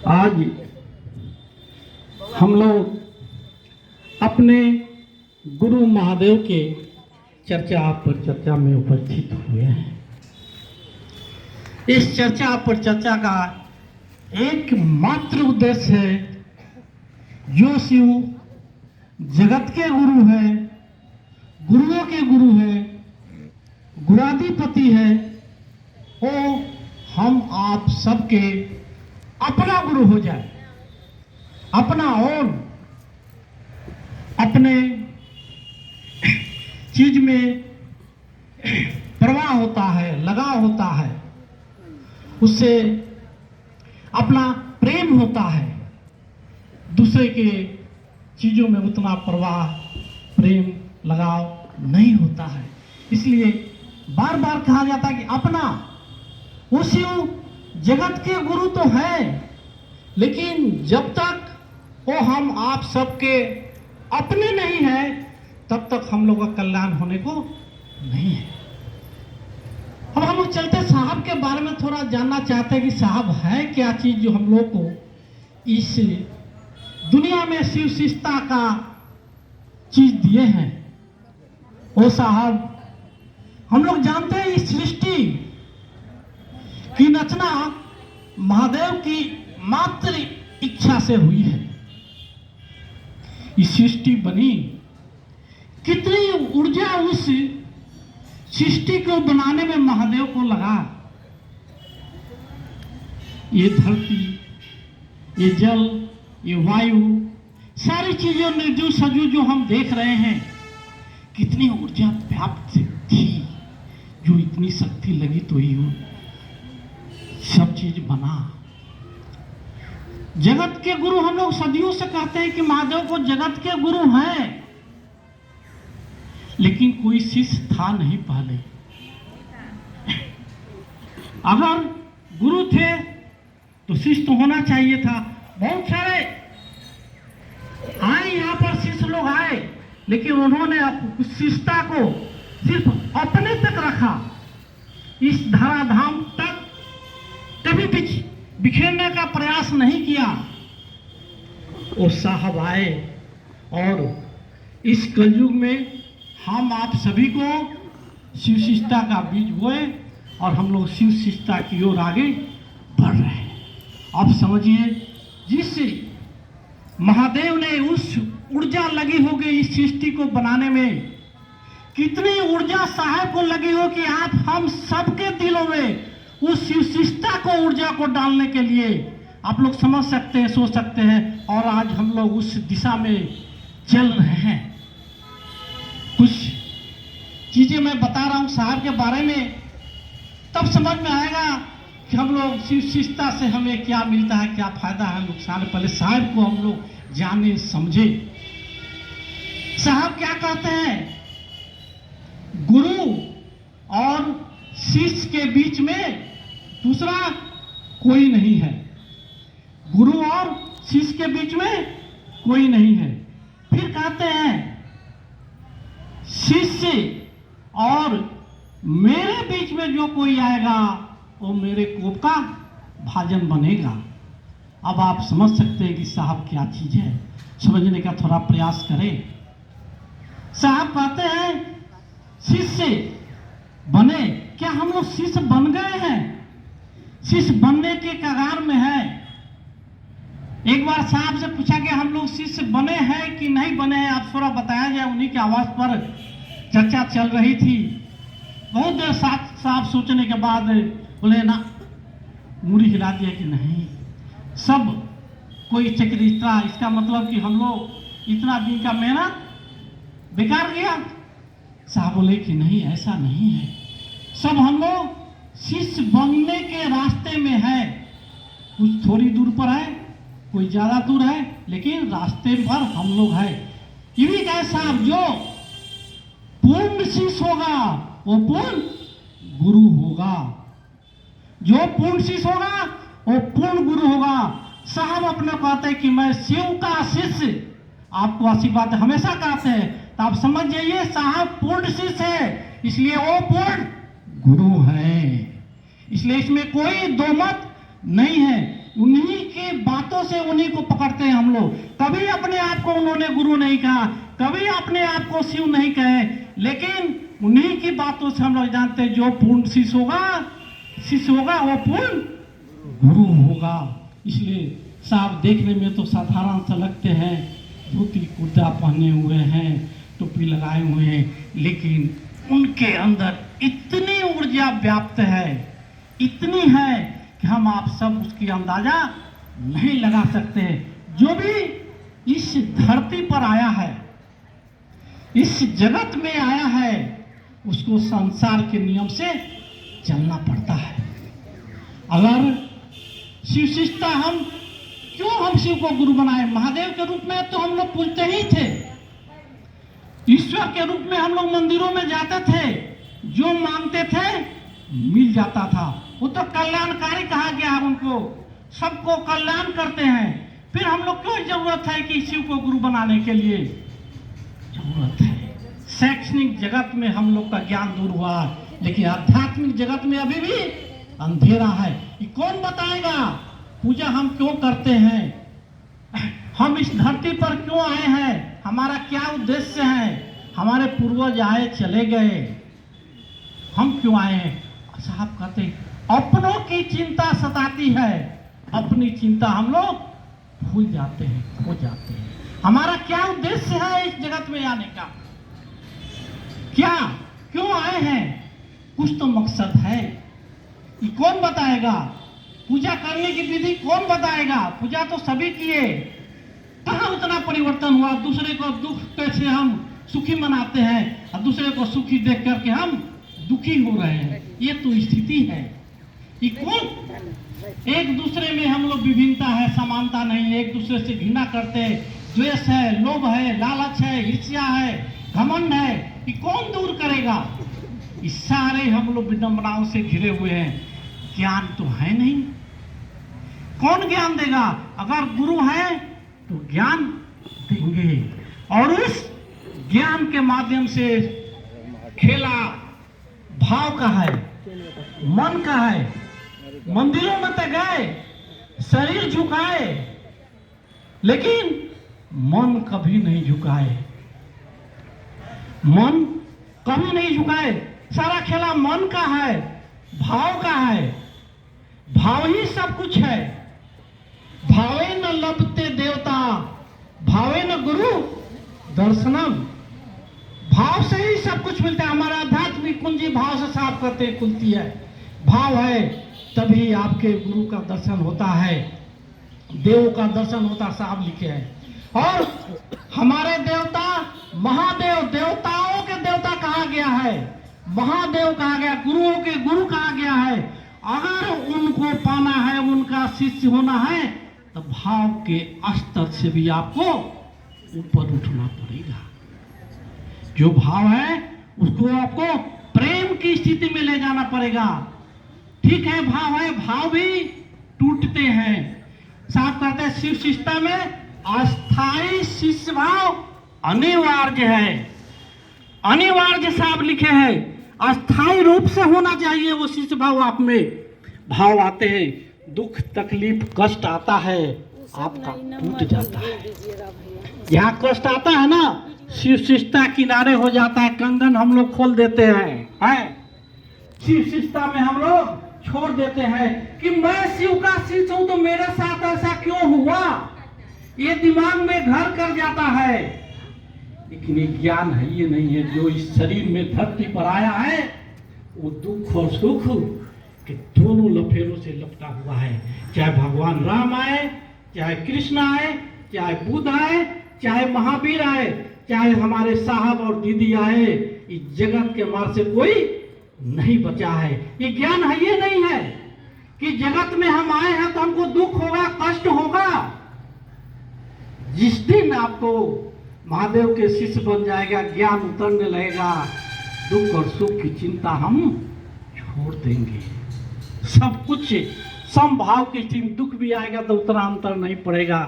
आज हम लोग अपने गुरु महादेव के चर्चा पर चर्चा में उपस्थित हुए हैं। इस चर्चा पर चर्चा का एकमात्र उद्देश्य है, जो शिव जगत के गुरु है, गुरुओं के गुरु है, गुराधिपति है, वो हम आप सबके अपना गुरु हो जाए, अपना और अपने चीज में प्रवाह होता है, लगाव होता है, उससे अपना प्रेम होता है, दूसरे के चीजों में उतना प्रवाह, प्रेम, लगाव नहीं होता है। इसलिए बार बार कहा जाता है कि अपना, वो शिव जगत के गुरु तो है, लेकिन जब तक वो हम आप सबके अपने नहीं है, तब तक हम लोग का कल्याण होने को नहीं है। अब हम लोग चलते साहब के बारे में थोड़ा जानना चाहते हैं कि साहब है क्या चीज जो हम लोग को इस दुनिया में शिव शिष्टता का चीज दिए हैं। वो साहब, हम लोग जानते हैं इस सृष्टि की रचना महादेव की मात्र इच्छा से हुई है। इस सृष्टि बनी, कितनी ऊर्जा उस सृष्टि को बनाने में महादेव को लगा। ये धरती, ये जल, ये वायु, सारी चीजों निर्जीव सजीव जो हम देख रहे हैं, कितनी ऊर्जा व्याप्त थी, जो इतनी शक्ति लगी तो ही हो सब चीज बना। जगत के गुरु हम लोग सदियों से कहते हैं कि महादेव को जगत के गुरु हैं, लेकिन कोई शिष्य था नहीं पहले। अगर गुरु थे तो शिष्य तो होना चाहिए था। बहुत सारे आए, यहाँ पर शिष्य लोग आए, लेकिन उन्होंने शिष्यता को सिर्फ अपने तक रखा, इस धराधाम तक कभी बिखेरने का प्रयास नहीं किया। वो साहब आए और इस कलयुग में हम आप सभी को शिव शिष्टता का बीज बोए और हम लोग शिव शिष्टता की ओर आगे बढ़ रहे हैं। अब समझिए, जिस महादेव ने उस ऊर्जा लगी होगी इस सृष्टि को बनाने में, कितनी ऊर्जा साहब को लगी हो कि आप हम सबके दिलों में उस शिव शिष्टता को, ऊर्जा को डालने के लिए आप लोग समझ सकते हैं, सोच सकते हैं। और आज हम लोग उस दिशा में चल रहे हैं। कुछ चीजें मैं बता रहा हूं साहब के बारे में, तब समझ में आएगा कि हम लोग शिव शिष्टता से हमें क्या मिलता है, क्या फायदा है, नुकसान है। पहले साहब को हम लोग जाने समझे। साहब क्या कहते हैं? गुरु और शिष्य के बीच में दूसरा कोई नहीं है। गुरु और शिष्य के बीच में कोई नहीं है। फिर कहते हैं शिष्य और मेरे बीच में जो कोई आएगा वो मेरे कोप का भाजन बनेगा। अब आप समझ सकते हैं कि साहब क्या चीज है, समझने का थोड़ा प्रयास करें। साहब कहते हैं शिष्य बने, क्या हम लोग शिष्य बन गए हैं? शिष्य बनने के कगार में है। एक बार साहब से पूछा कि हम लोग शिष्य बने हैं कि नहीं बने हैं, आप थोड़ा बताया जाए। उन्हीं की आवाज पर चर्चा चल रही थी। बहुत देर साहब सोचने के बाद बोले ना, मुड़ी हिला दिया कि नहीं, सब कोई चक्रिस्ता, इसका मतलब कि हम लोग इतना दिन का मेहनत बेकार गया। साहब बोले कि नहीं, ऐसा नहीं है, सब हम लोग शिष्य बनने के रास्ते में है। कुछ थोड़ी दूर पर है, कोई ज्यादा दूर है, लेकिन रास्ते पर हम लोग है। ये भी कहे साहब, जो पूर्ण शिष्य होगा वो पूर्ण गुरु होगा, जो पूर्ण शिष्य होगा वो पूर्ण गुरु होगा। साहब अपने कहते हैं कि मैं शिव का शिष्य, आपको आशीर्वाद हमेशा कहते हैं, तो आप समझ जाइए साहब पूर्ण शिष्य है, इसलिए वो पूर्ण गुरु है। इसलिए इसमें कोई दो मत नहीं है। उन्हीं की बातों से उन्हीं को पकड़ते हैं हम लोग। कभी अपने आप को उन्होंने गुरु नहीं कहा, कभी अपने आप को शिव नहीं कहे, लेकिन उन्हीं की बातों से हम लोग जानते हैं जो पूर्ण शिष्य होगा वो पूर्ण गुरु होगा। इसलिए साहब देखने में तो साधारण सा लगते हैं, धोती कुर्ता पहने हुए हैं, टोपी लगाए हुए हैं, लेकिन उनके अंदर इतनी ऊर्जा व्याप्त है, इतनी है कि हम आप सब उसकी अंदाजा नहीं लगा सकते। जो भी इस धरती पर आया है, इस जगत में आया है, उसको संसार के नियम से चलना पड़ता है। अगर शिव शिष्टता हम शिव को गुरु बनाए, महादेव के रूप में तो हम लोग पूजते ही थे, ईश्वर के रूप में हम लोग मंदिरों में जाते थे, जो मांगते थे मिल जाता था। वो तो कल्याणकारी कहा गया है, उनको सबको कल्याण करते हैं। फिर हम लोग क्यों जरूरत है कि शिव को गुरु बनाने के लिए? जरूरत है। शैक्षणिक जगत में हम लोग का ज्ञान दूर हुआ, लेकिन आध्यात्मिक जगत में अभी भी अंधेरा है। ये कौन बताएगा पूजा हम क्यों करते हैं, हम इस धरती पर क्यों आए हैं, हमारा क्या उद्देश्य है, हमारे पूर्वज आए चले गए, हम क्यों आए हैं? साहब कहते अपनों की चिंता सताती है, अपनी चिंता हम लोग भूल जाते हैं, खो जाते हैं। हमारा क्या उद्देश्य है इस जगत में आने का, क्या क्यों आए हैं? कुछ तो मकसद है। ये कौन बताएगा? पूजा करने की विधि कौन बताएगा? पूजा तो सभी किए, कहाँ उतना परिवर्तन हुआ? दूसरे को दुख कैसे हम सुखी मनाते हैं और दूसरे को सुखी देख करके हम दुखी हो रहे हैं, ये तो स्थिति है। ये कौन? एक दूसरे में हम लोग विभिन्नता है, समानता नहीं, एक दूसरे से घृणा करते हैं, द्वेष है, लोभ है, लालच है, ईर्ष्या है, घमंड है, ये कौन दूर करेगा? इस सारे हम लोग विडंबनाओं से घिरे हुए हैं। ज्ञान तो है नहीं, कौन ज्ञान देगा? अगर गुरु है तो ज्ञान देंगे, और उस ज्ञान के माध्यम से खेला भाव का है, मन का है। मंदिरों में तो गए, शरीर झुकाए, लेकिन मन कभी नहीं झुकाए, मन कभी नहीं झुकाए। सारा खेला मन का है, भाव का है, भाव ही सब कुछ है। भावे न लभते देवता, भावे न गुरु दर्शनम। भाव से ही सब कुछ मिलता है। हमारा आध्यात्मिक कुंजी भाव से साफ करते खुलती है। भाव है तभी आपके गुरु का दर्शन होता है, देव का दर्शन होता, साहब लिखे हैं। और हमारे देवता महादेव, देवताओं के देवता कहा गया है, महादेव कहा गया, गुरुओं के गुरु कहा गया है। अगर उनको पाना है, उनका शिष्य होना है, तो भाव के स्तर से भी आपको ऊपर उठना पड़ेगा। जो भाव है उसको आपको प्रेम की स्थिति में ले जाना पड़ेगा। ठीक है, भाव है, भाव भी टूटते हैं। साफ करते हैं शिव शिष्टता में अस्थाई शिष्य भाव अनिवार्य है, अनिवार्य साहब लिखे हैं। अस्थाई रूप से होना चाहिए वो शिष्य भाव। आप में भाव आते हैं, दुख तकलीफ कष्ट आता है, आपका टूट जाता है। यहाँ कष्ट आता है ना, शिव शिष्टता किनारे हो जाता है, कंगन हम लोग खोल देते हैं। शिव शिष्टता में हम लोग छोड़ देते हैं कि मैं शिव का शिष्य हूं तो मेरे साथ ऐसा क्यों हुआ, ये दिमाग में घर कर जाता है। लेकिन ये ज्ञान है, ये नहीं है। जो इस शरीर में धरती पर आया है वो दुख और सुख के दोनों लफेरों से लपटा हुआ है। चाहे भगवान राम आए, चाहे कृष्ण आए, चाहे बुद्ध आए, चाहे महावीर आए, चाहे हमारे साहब और दीदी आए, इस जगत के मार से कोई नहीं बचा है। ये ज्ञान है, ये नहीं है कि जगत में हम आए हैं तो हमको दुख होगा, कष्ट होगा। जिस दिन आपको महादेव के शिष्य बन जाएगा, ज्ञान उतरने लगेगा, दुख और सुख की चिंता हम छोड़ देंगे। सब कुछ समभाव की स्थिति, दुख भी आएगा तो उतना अंतर नहीं पड़ेगा।